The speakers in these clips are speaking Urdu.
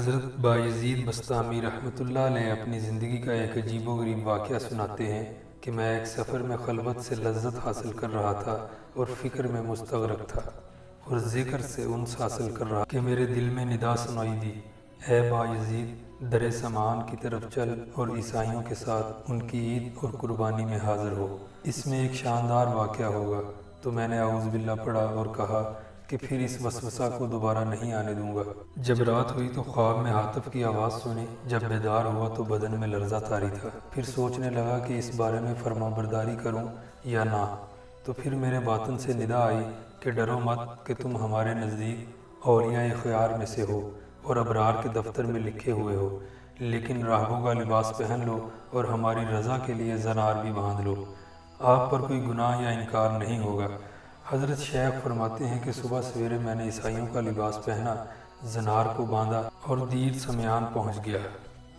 حضرت بایزید بسطامی رحمۃ اللہ علیہ اپنی زندگی کا ایک عجیب و غریب واقعہ سناتے ہیں کہ میں ایک سفر میں خلوت سے لذت حاصل کر رہا تھا اور فکر میں مستغرق تھا اور ذکر سے انس حاصل کر رہا کہ میرے دل میں ندا سنائی دی، اے بایزید در سمان کی طرف چل اور عیسائیوں کے ساتھ ان کی عید اور قربانی میں حاضر ہو، اس میں ایک شاندار واقعہ ہوگا۔ تو میں نے اعوذ باللہ پڑھا اور کہا کہ پھر اس وسوسہ کو دوبارہ نہیں آنے دوں گا۔ جب رات ہوئی تو خواب میں ہاتف کی آواز سنی، جب بیدار ہوا تو بدن میں لرزہ طاری تھا۔ پھر سوچنے لگا کہ اس بارے میں فرما برداری کروں یا نہ، تو پھر میرے باطن سے ندا آئی کہ ڈرو مت کہ تم ہمارے نزدیک اولیاء خیار میں سے ہو اور ابرار کے دفتر میں لکھے ہوئے ہو، لیکن راہبوں کا لباس پہن لو اور ہماری رضا کے لیے زنار بھی باندھ لو، آپ پر کوئی گناہ یا انکار نہیں ہوگا۔ حضرت شیخ فرماتے ہیں کہ صبح سویرے میں نے عیسائیوں کا لباس پہنا، زنار کو باندھا اور دیر سمیان پہنچ گیا۔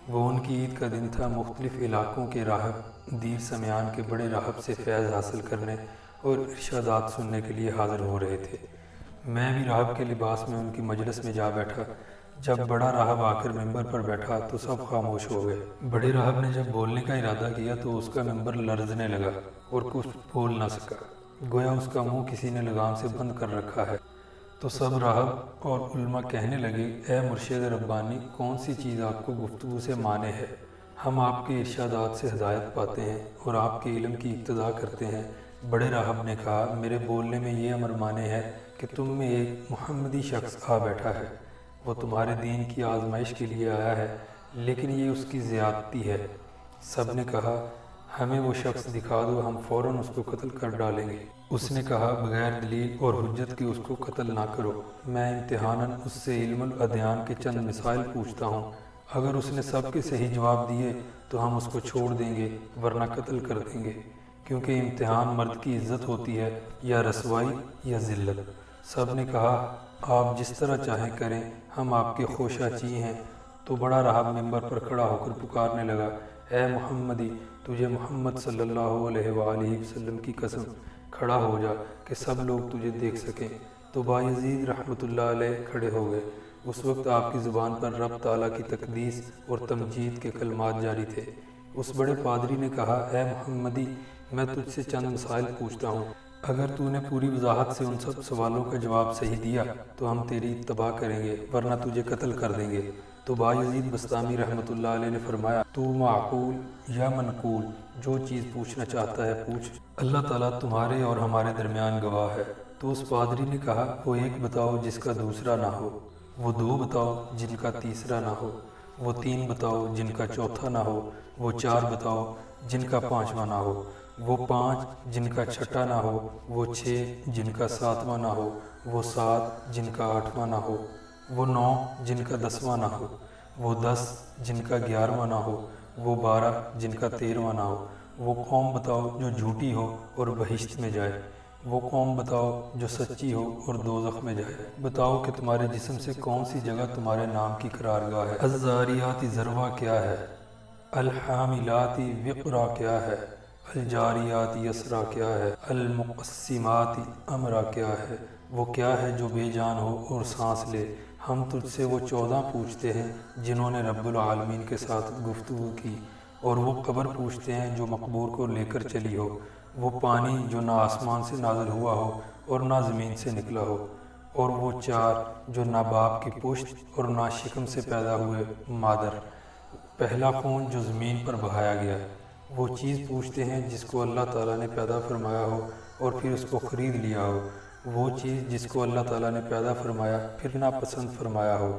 وہ ان کی عید کا دن تھا۔ مختلف علاقوں کے راہب دیر سمیان کے بڑے راہب سے فیض حاصل کرنے اور ارشادات سننے کے لیے حاضر ہو رہے تھے۔ میں بھی راہب کے لباس میں ان کی مجلس میں جا بیٹھا۔ جب بڑا راہب آ کر ممبر پر بیٹھا تو سب خاموش ہو گئے۔ بڑے راہب نے جب بولنے کا ارادہ کیا تو اس کا ممبر لرزنے لگا اور کچھ بول نہ سکا، گویا اس کا منہ کسی نے لگام سے بند کر رکھا ہے۔ تو سب راہب اور علماء کہنے لگے، اے مرشد ربانی، کون سی چیز آپ کو گفتگو سے مانے ہے؟ ہم آپ کے ارشادات سے ہدایت پاتے ہیں اور آپ کے علم کی اقتداء کرتے ہیں۔ بڑے راہب نے کہا، میرے بولنے میں یہ امر مانے ہے کہ تم میں ایک محمدی شخص آ بیٹھا ہے، وہ تمہارے دین کی آزمائش کے لیے آیا ہے، لیکن یہ اس کی زیادتی ہے۔ سب نے کہا، ہمیں وہ شخص دکھا دو، ہم فوراً اس کو قتل کر ڈالیں گے۔ اس نے کہا، بغیر دلیل اور حجت کے اس کو قتل نہ کرو، میں امتحاناً اس سے علم الادیان کے چند مسائل پوچھتا ہوں، اگر اس نے سب کے صحیح جواب دیے تو ہم اس کو چھوڑ دیں گے، ورنہ قتل کر دیں گے، کیونکہ امتحان مرد کی عزت ہوتی ہے یا رسوائی یا ذلت۔ سب نے کہا، آپ جس طرح چاہیں کریں، ہم آپ کے خوشہ چی ہیں۔ تو بڑا راہب ممبر پر کھڑا ہو کر پکارنے لگا، اے محمدی، تجھے محمد صلی اللہ علیہ وآلہ وسلم کی قسم، کھڑا ہو جا کہ سب لوگ تجھے دیکھ سکیں۔ تو بایزید رحمۃ اللہ علیہ کھڑے ہو گئے۔ اس وقت آپ کی زبان پر رب تعالیٰ کی تقدیس اور تمجید کے کلمات جاری تھے۔ اس بڑے پادری نے کہا، اے محمدی، میں تجھ سے چند مسائل پوچھتا ہوں، اگر تو نے پوری وضاحت سے ان سب سوالوں کا جواب صحیح دیا تو ہم تیری اتباع کریں گے، ورنہ تجھے قتل کر دیں گے۔ تو بایزید بسطامی رحمۃ اللہ علیہ نے فرمایا، تو معقول یا منقول جو چیز پوچھنا چاہتا ہے پوچھ، اللہ تعالیٰ تمہارے اور ہمارے درمیان گواہ ہے۔ تو اس پادری نے کہا، وہ ایک بتاؤ جس کا دوسرا نہ ہو، وہ دو بتاؤ جن کا تیسرا نہ ہو، وہ تین بتاؤ جن کا چوتھا نہ ہو، وہ چار بتاؤ جن کا پانچواں نہ ہو، وہ پانچ جن کا چھٹا نہ ہو، وہ چھ جن کا ساتواں نہ ہو، وہ سات جن کا آٹھواں نہ ہو، وہ نو جن کا دسواں نہ ہو، وہ 10 جن کا 11واں نہ ہو، وہ 12 جن کا 13واں نہ ہو۔ وہ قوم بتاؤ جو جھوٹی ہو اور بہشت میں جائے، وہ قوم بتاؤ جو سچی ہو اور دوزخ میں جائے۔ بتاؤ کہ تمہارے جسم سے کون سی جگہ تمہارے نام کی قرارگاہ ہے۔ الزاریات ذروا کیا ہے، الحاملات وقرا کیا ہے، الجاریات یسرا کیا ہے، المقسمات امرا کیا ہے، وہ کیا ہے جو بے جان ہو اور سانس لے۔ ہم تجھ سے وہ 14 پوچھتے ہیں جنہوں نے رب العالمین کے ساتھ گفتگو کی، اور وہ قبر پوچھتے ہیں جو مقبور کو لے کر چلی ہو، وہ پانی جو نہ آسمان سے نازل ہوا ہو اور نہ زمین سے نکلا ہو، اور وہ 4 جو نہ باپ کی پشت اور نہ شکم سے پیدا ہوئے مادر، پہلا خون جو زمین پر بہایا گیا۔ وہ چیز پوچھتے ہیں جس کو اللہ تعالیٰ نے پیدا فرمایا ہو اور پھر اس کو خرید لیا ہو، وہ چیز جس کو اللہ تعالیٰ نے پیدا فرمایا پھر ناپسند فرمایا ہو،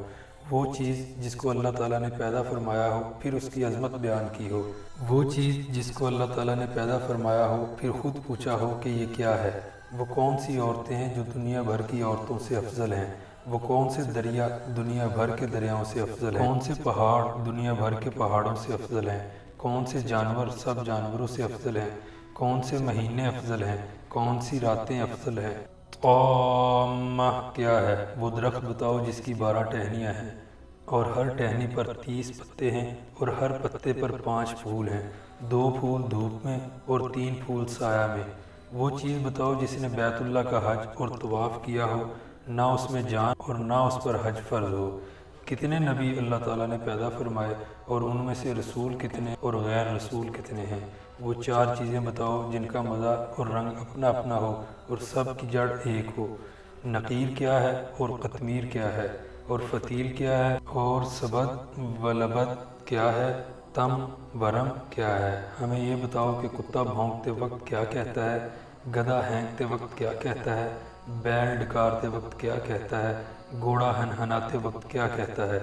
وہ چیز جس کو اللہ تعالیٰ نے پیدا فرمایا ہو پھر اس کی عظمت بیان کی ہو، وہ چیز جس کو اللہ تعالیٰ نے پیدا فرمایا ہو پھر خود پوچھا ہو کہ یہ کیا ہے، وہ کون سی عورتیں ہیں جو دنیا بھر کی عورتوں سے افضل ہیں، وہ کون سے دریا دنیا بھر کے دریاؤں سے افضل ہیں، کون سے پہاڑ دنیا بھر کے پہاڑوں سے افضل ہیں، کون سے جانور سب جانوروں سے افضل ہیں، کون سے مہینے افضل ہیں، کون سی راتیں افضل ہیں۔ طامہ کیا ہے، وہ درخت بتاؤ جس کی 12 ٹہنیاں ہیں اور ہر ٹہنی پر 30 پتے ہیں اور ہر پتے پر 5 پھول ہیں، 2 پھول دھوپ میں اور 3 پھول سایہ میں۔ وہ چیز بتاؤ جس نے بیت اللہ کا حج اور طواف کیا ہو، نہ اس میں جان اور نہ اس پر حج فرض ہو، کتنے نبی اللہ تعالیٰ نے پیدا فرمائے اور ان میں سے رسول کتنے اور غیر رسول کتنے ہیں؟ وہ 4 چیزیں بتاؤ جن کا مزہ اور رنگ اپنا اپنا ہو اور سب کی جڑ ایک ہو۔ نقیر کیا ہے اور قطمیر کیا ہے اور فتیل کیا ہے اور سبد و لبد کیا ہے، تم برم کیا ہے؟ ہمیں یہ بتاؤ کہ کتا بھونکتے وقت کیا کہتا ہے، گدھا ہینکتے وقت کیا کہتا ہے، بیل ڈکارتے وقت کیا کہتا ہے، گھوڑا ہنہناتے وقت کیا کہتا ہے،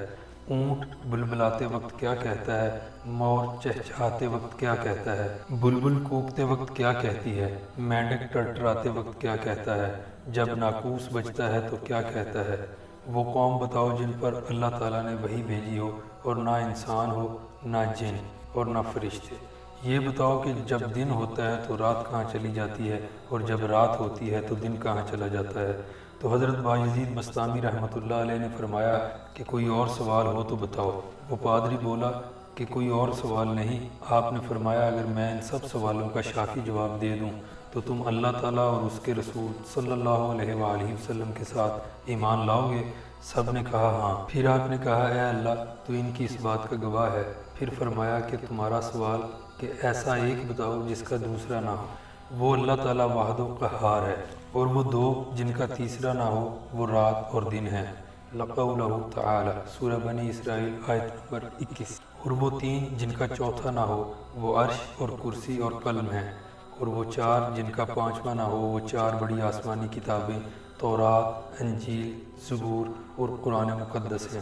اونٹ بلبلاتے وقت کیا کہتا ہے، مور چہچہاتے وقت کیا کہتا ہے، بلبل کوکتے وقت کیا کہتی ہے، مینڈک ٹرٹراتے وقت کیا کہتا ہے، جب ناقوس بجتا ہے تو کیا کہتا ہے؟ وہ قوم بتاؤ جن پر اللہ تعالیٰ نے وحی بھیجی ہو اور نہ انسان ہو نہ جن اور نہ فرشتے۔ یہ بتاؤ کہ جب دن ہوتا ہے تو رات کہاں چلی جاتی ہے اور جب رات ہوتی ہے تو دن کہاں چلا جاتا ہے؟ تو حضرت بایزید بسطامی رحمۃ اللہ علیہ نے فرمایا کہ کوئی اور سوال ہو تو بتاؤ۔ وہ پادری بولا کہ کوئی اور سوال نہیں۔ آپ نے فرمایا اگر میں ان سب سوالوں کا شافی جواب دے دوں تو تم اللہ تعالیٰ اور اس کے رسول صلی اللہ علیہ وآلہ وسلم کے ساتھ ایمان لاؤ گے؟ سب نے کہا ہاں۔ پھر آپ نے کہا اے اللہ تو ان کی اس بات کا گواہ ہے۔ پھر فرمایا کہ تمہارا سوال کہ ایسا ایک بتاؤ جس کا دوسرا نہ ہو۔ وہ اللہ تعالیٰ واحد و قہار ہے، اور وہ 2 جن کا تیسرا نہ ہو، وہ رات اور دن ہے۔ لقولہ تعالی سورہ بنی اسرائیل آیت نمبر 21۔ اور وہ 3 جن کا چوتھا نہ ہو، وہ عرش اور کرسی اور قلم ہے۔ اور وہ 4 جن کا 5واں نہ ہو، وہ 4 بڑی آسمانی کتابیں تورات، انجیل، زبور اور قرآن مقدس ہیں۔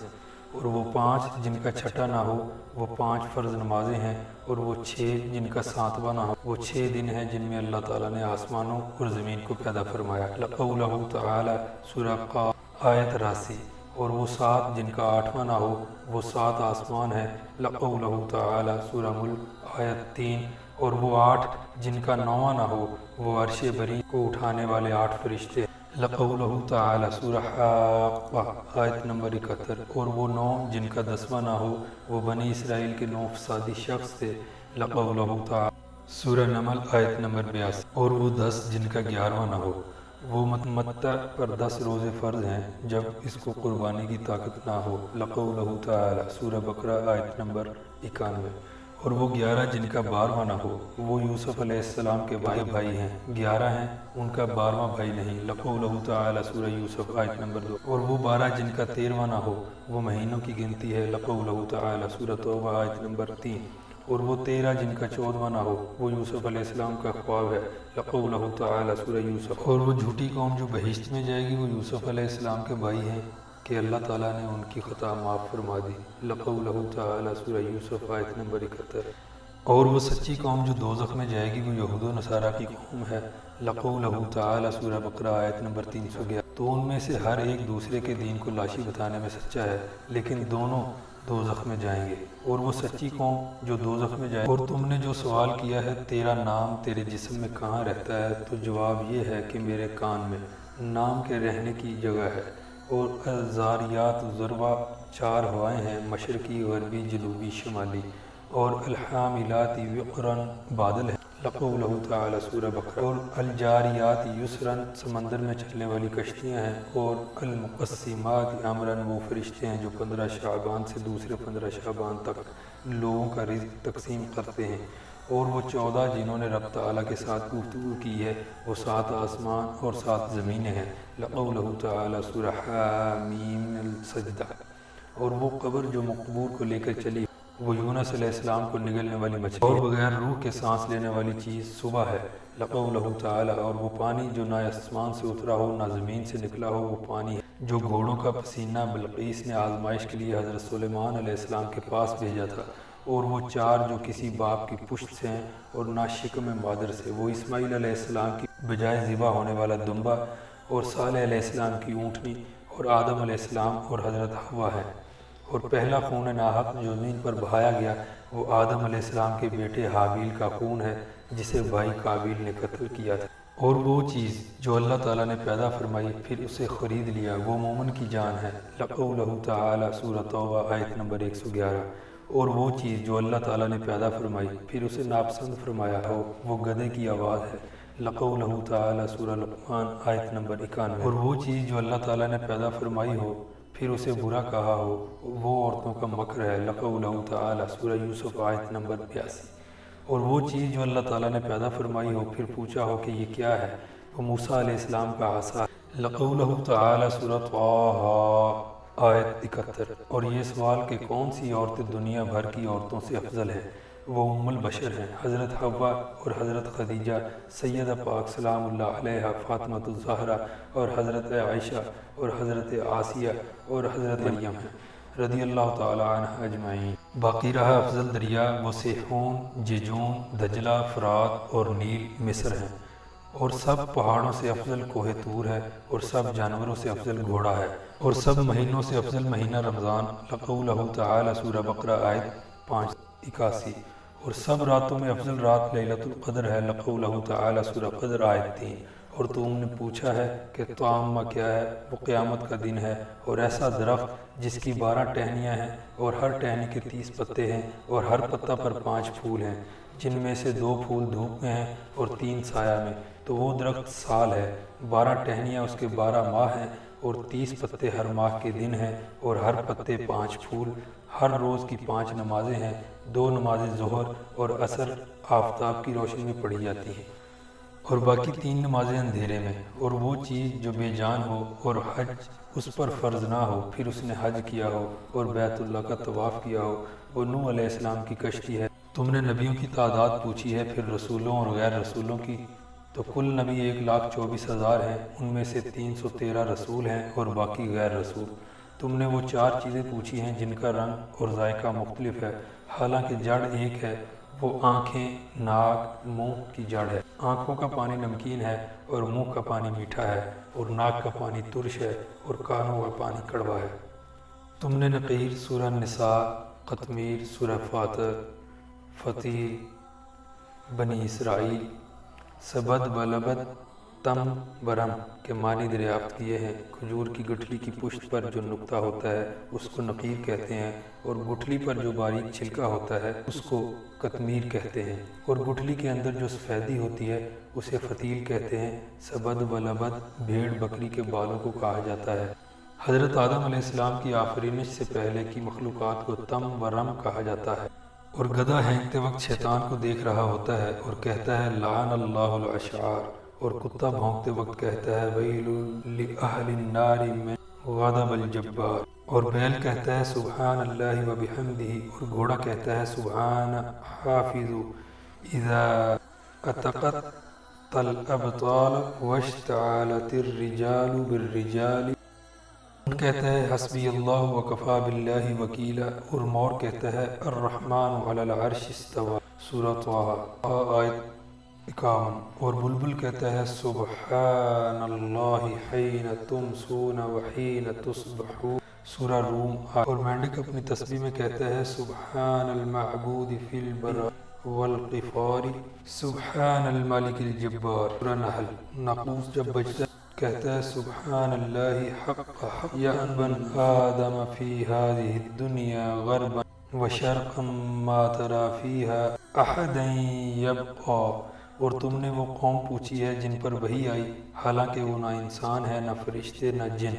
اور وہ 5 جن کا چھٹا نہ ہو، وہ 5 فرض نمازیں ہیں۔ اور وہ 6 جن کا 7واں نہ ہو، وہ 6 دن ہیں جن میں اللہ تعالیٰ نے آسمانوں اور زمین کو پیدا فرمایا۔ لقولہ تعالی سورہ قاف آیت 83۔ اور وہ 7 جن کا 8واں نہ ہو، وہ 7 آسمان ہے۔ لقولہ تعالی سورہ ملک آیت 3۔ اور وہ 8 جن کا 9واں نہ ہو، وہ عرش بری کو اٹھانے والے 8 فرشتے۔ لقولہ تعالی سورہ حاقہ آیت نمبر 71۔ اور وہ 9 جن کا 10واں نہ ہو، وہ بنی اسرائیل کے 9 فسادی شخص تھے۔ لقولہ تعالی سورہ نمل آیت نمبر 82۔ اور وہ 10 جن کا 11واں نہ ہو، وہ متع پر 10 روزے فرض ہیں جب اس کو قربانی کی طاقت نہ ہو۔ لقولہ تعالی سورہ بقرہ آیت نمبر 91۔ اور وہ 11 جن کا 12واں نہ ہو، وہ یوسف علیہ السلام کے بھائی ہیں۔ 11 ہیں، ان کا 12واں بھائی نہیں۔ لقولہ تعالی سورہ یوسف آیت نمبر 2۔ اور وہ 12 جن کا 13واں نہ ہو، وہ مہینوں کی گنتی ہے۔ لقولہ تعالی سورہ توبہ آیت نمبر 3۔ اور وہ 13 جن کا 14واں نہ ہو، وہ یوسف علیہ السلام کا خواب ہے۔ لقولہ تعالی سورہ یوسف۔ اور وہ جھوٹی قوم جو بہشت میں جائے گی، وہ یوسف علیہ السلام کے بھائی ہیں کہ اللہ تعالیٰ نے ان کی خطا معاف فرما دی۔ لقولہ تعالی سورہ یوسف آیت نمبر 71۔ اور وہ سچی قوم جو دوزخ میں جائے گی، وہ یہود و نصارہ کی قوم ہے۔ لقولہ تعالی سورہ بقرہ آیت نمبر 311۔ تو ان میں سے ہر ایک دوسرے کے دین کو لاشی بتانے میں سچا ہے، لیکن دونوں دوزخ میں جائیں گے۔ اور وہ سچی قوم جو دوزخ میں جائے۔ اور تم نے جو سوال کیا ہے تیرا نام تیرے جسم میں کہاں رہتا ہے، تو جواب یہ ہے کہ میرے کان میں نام کے رہنے کی جگہ ہے۔ اور الزاریات ذروا 4 ہوائیں ہیں، مشرقی، غربی، جنوبی، شمالی۔ اور الحاملات وقرا بادل ہے۔ لقولہ تعالی سورہ بقرہ۔ اور الجاریات یسرا سمندر میں چلنے والی کشتیاں ہیں۔ اور المقسمات امرا وہ فرشتے ہیں جو 15 شعبان سے دوسرے 15 شعبان تک لوگوں کا رزق تقسیم کرتے ہیں۔ اور وہ 14 جنہوں نے رب تعالیٰ کے ساتھ گفتگو کی ہے، وہ 7 آسمان اور 7 زمینیں ہیں۔ لقولہ تعالی سورہ حامیم السجدہ۔ اور وہ قبر جو مقبور کو لے کر چلی، وہ یونس علیہ السلام کو نگلنے والی مچھلی اور بغیر روح کے سانس لینے والی چیز صبح ہے۔ لقولہ تعالی۔ اور وہ پانی جو نہ آسمان سے اترا ہو نہ زمین سے نکلا ہو، وہ پانی ہے جو گھوڑوں کا پسینہ بلقیس نے آزمائش کے لیے حضرت سلیمان علیہ السلام کے پاس بھیجا تھا۔ اور وہ 4 جو کسی باپ کی پشت سے ہیں اور نہ شکم مادر سے، وہ اسماعیل علیہ السلام کی بجائے ذبح ہونے والا دمبا، اور صالح علیہ السلام کی اونٹنی، اور آدم علیہ السلام اور حضرت حوا ہے۔ اور پہلا خون ناحق جو زمین پر بہایا گیا، وہ آدم علیہ السلام کے بیٹے حابیل کا خون ہے، جسے بھائی قابیل نے قتل کیا تھا۔ اور وہ چیز جو اللہ تعالیٰ نے پیدا فرمائی پھر اسے خرید لیا، وہ مومن کی جان ہے۔ لقولہ تعالی سورہ توبہ آیت نمبر 111۔ اور وہ چیز جو اللہ تعالیٰ نے پیدا فرمائی پھر اسے ناپسند فرمایا ہو، وہ گدھے کی آواز ہے۔ لقولہ تعالی سورہ لقمان آیت نمبر 91۔ اور وہ چیز جو اللہ تعالیٰ نے پیدا فرمائی ہو پھر اسے برا کہا ہو، وہ عورتوں کا مکر ہے۔ لقولہ تعالی، سورہ یوسف آیت نمبر 82۔ اور وہ چیز جو اللہ تعالیٰ نے پیدا فرمائی ہو، پھر پوچھا ہو کہ یہ کیا ہے، وہ موسیٰ علیہ السلام کا عصا ہے۔ لقولہ تعالی، سورہ طٰہٰ آیت 71۔ اور یہ سوال کہ کون سی عورت دنیا بھر کی عورتوں سے افضل ہے، وہ ام البشر ہیں، حضرت حوا اور حضرت خدیجہ، سیدہ پاک سلام اللہ علیہا، فاطمۃ الزہرا اور حضرت عائشہ اور حضرت آسیہ اور حضرت مریم ہیں رضی اللہ تعالی عنہ اجمعین۔ باقی رہا افضل دریا، وہ سیحون، جیجون، دجلہ، فرات اور نیل مصر ہیں۔ اور سب پہاڑوں سے افضل کوہ طور ہے، اور سب جانوروں سے افضل گھوڑا ہے، اور سب مہینوں سے افضل مہینہ رمضان۔ لقولہ تعالی، سورہ بقرہ آیت 81۔ اور سب راتوں میں افضل رات لیلۃ القدر ہے۔ لقولہ تعالی، سورہ قدر آیت 3۔ اور تم نے پوچھا ہے کہ طعامہ کیا ہے، وہ قیامت کا دن ہے، اور ایسا درخت جس کی 12 ٹہنیاں ہیں، اور ہر ٹہنی کے 30 پتے ہیں، اور ہر پتہ پر 5 پھول ہیں، جن میں سے 2 پھول دھوپ میں ہیں اور 3 سایہ میں۔ تو وہ درخت سال ہے، 12 ٹہنیاں اس کے 12 ماہ ہیں، اور 30 پتے ہر ماہ کے دن ہیں، اور ہر پتے 5 پھول۔ ہر روز کی 5 نمازیں ہیں، 2 نمازیں ظہر اور عصر آفتاب کی روشنی میں پڑھی جاتی ہیں، اور باقی 3 نمازیں اندھیرے میں۔ اور وہ چیز جو بے جان ہو اور حج اس پر فرض نہ ہو، پھر اس نے حج کیا ہو اور بیت اللہ کا طواف کیا ہو، وہ نوح علیہ السلام کی کشتی ہے۔ تم نے نبیوں کی تعداد پوچھی ہے، پھر رسولوں اور غیر رسولوں کی، تو کل نبی 1,24,000 ہیں، ان میں سے 313 رسول ہیں اور باقی غیر رسول۔ تم نے وہ 4 چیزیں پوچھی ہیں جن کا رنگ اور ذائقہ مختلف ہے، حالانکہ جڑ ایک ہے، وہ آنکھیں، ناک، منہ کی جڑ ہے۔ آنکھوں کا پانی نمکین ہے اور منہ کا پانی میٹھا ہے، اور ناک کا پانی ترش ہے اور کانوں کا پانی کڑوا ہے۔ تم نے نقیر، سورہ نساء، قطمیر، سورہ فاطر، فطیر، بنی اسرائیل، سبد ولبد، تم برم کے معنی دریافت کیے ہیں۔ کھجور کی گٹھلی کی پشت پر جو نقطہ ہوتا ہے اس کو نقیر کہتے ہیں، اور گٹھلی پر جو باریک چھلکا ہوتا ہے اس کو قطمیر کہتے ہیں، اور گٹھلی کے اندر جو سفیدی ہوتی ہے اسے فتیل کہتے ہیں۔ سبد ولبد بھیڑ بکری کے بالوں کو کہا جاتا ہے۔ حضرت آدم علیہ السلام کی آفرینش سے پہلے کی مخلوقات کو تم و رم کہا جاتا ہے۔ اور گدھا ہینگتے وقت شیطان کو دیکھ رہا ہوتا ہے اور کہتا ہے لعن اللہ الاشعار، اور کتا بھونکتے وقت کہتا ہے ویل لأہل النار من غضب الجبار، اور بیل کہتا ہے سبحان اللہ وبحمدہ، اور گھوڑا کہتا ہے سبحان حافظ اذا اتقت الابطال واشتعلت الرجال بالرجال، کہتا ہے حسبی اللہ وکفا باللہ وکیلا، اور مور کہتا ہے الرحمن علی العرش استوى، سورہ طٰہٰ آیت 51۔ اور بلبل کہتا ہے سبحان اللہ حین تمسون وحین تصبحون، سورہ روم۔ اور مینڈک اپنی تسبیح میں کہتا ہے سبحان المعبود فی البر والقفار، سبحان الملک الجبار، سورہ نحل۔ ناقوس جب بجتا کہتا ہے سبحان اللہ حق یعبن آدم فی هذه الدنیا غربا وشرقا ما ترى فیها احدا یبقى، اور تم نے وہ قوم پوچھی ہے جن پر وحی آئی، حالانکہ وہ نہ انسان ہے، نہ فرشتے، نہ جن،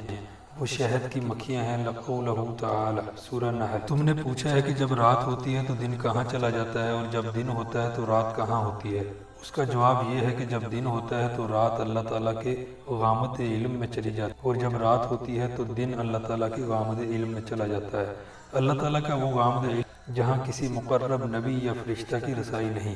وہ شہد کی مکھیاں ہیں۔ لقولہ تعالی، سورہ نحل۔ تم نے پوچھا ہے کہ جب رات ہوتی ہے تو دن کہاں چلا جاتا ہے، اور جب دن ہوتا ہے تو رات کہاں ہوتی ہے؟ اس کا جواب یہ ہے کہ جب دن ہوتا ہے تو رات اللہ تعالیٰ کے غامت علم میں چلی جاتی ہے، اور جب رات ہوتی ہے تو دن اللہ تعالیٰ کے غامت علم میں چلا جاتا ہے۔ اللہ تعالیٰ کا وہ غامت علم جہاں کسی مقرب نبی یا فرشتہ کی رسائی نہیں۔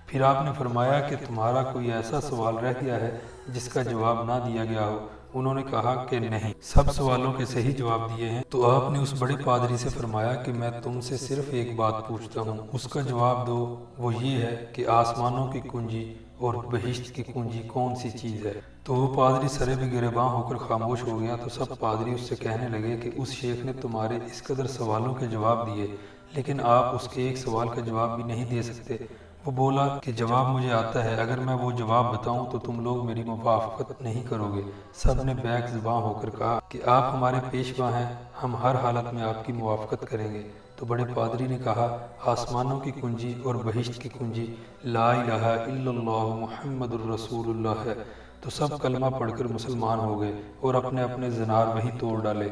پھر آپ نے فرمایا کہ تمہارا کوئی ایسا سوال رہ گیا ہے جس کا جواب نہ دیا گیا ہو؟ انہوں نے کہا کہ نہیں، سب سوالوں کے صحیح جواب دیے ہیں۔ تو آپ نے اس بڑے پادری سے فرمایا کہ میں تم سے صرف ایک بات پوچھتا ہوں، اس کا جواب دو۔ وہ یہ ہے کہ آسمانوں کی کنجی اور بہشت کی کنجی کون سی چیز ہے؟ تو وہ پادری سرے بھی گریباں ہو کر خاموش ہو گیا۔ تو سب پادری اس سے کہنے لگے کہ اس شیخ نے تمہارے اس قدر سوالوں کے جواب دیے، لیکن آپ اس کے ایک سوال کا جواب بھی نہیں دے سکتے۔ وہ بولا کہ جواب مجھے آتا ہے، اگر میں وہ جواب بتاؤں تو تم لوگ میری موافقت نہیں کرو گے۔ سب نے بیک زباں ہو کر کہا کہ آپ ہمارے پیشوا ہیں، ہم ہر حالت میں آپ کی موافقت کریں گے۔ تو بڑے پادری نے کہا آسمانوں کی کنجی اور بہشت کی کنجی لا الہ الا اللہ محمد الرسول اللہ ہے۔ تو سب کلمہ پڑھ کر مسلمان ہو گئے اور اپنے اپنے زنار وہیں توڑ ڈالے۔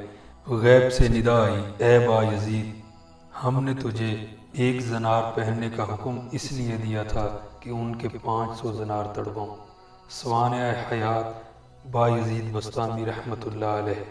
غیب سے ندا آئی، اے با یزید، ہم نے تجھے ایک زنار پہننے کا حکم اس لیے دیا تھا کہ ان کے 500 زنار تڑواؤں۔ سوانح حیات با یزید بسطامی رحمۃ اللہ علیہ۔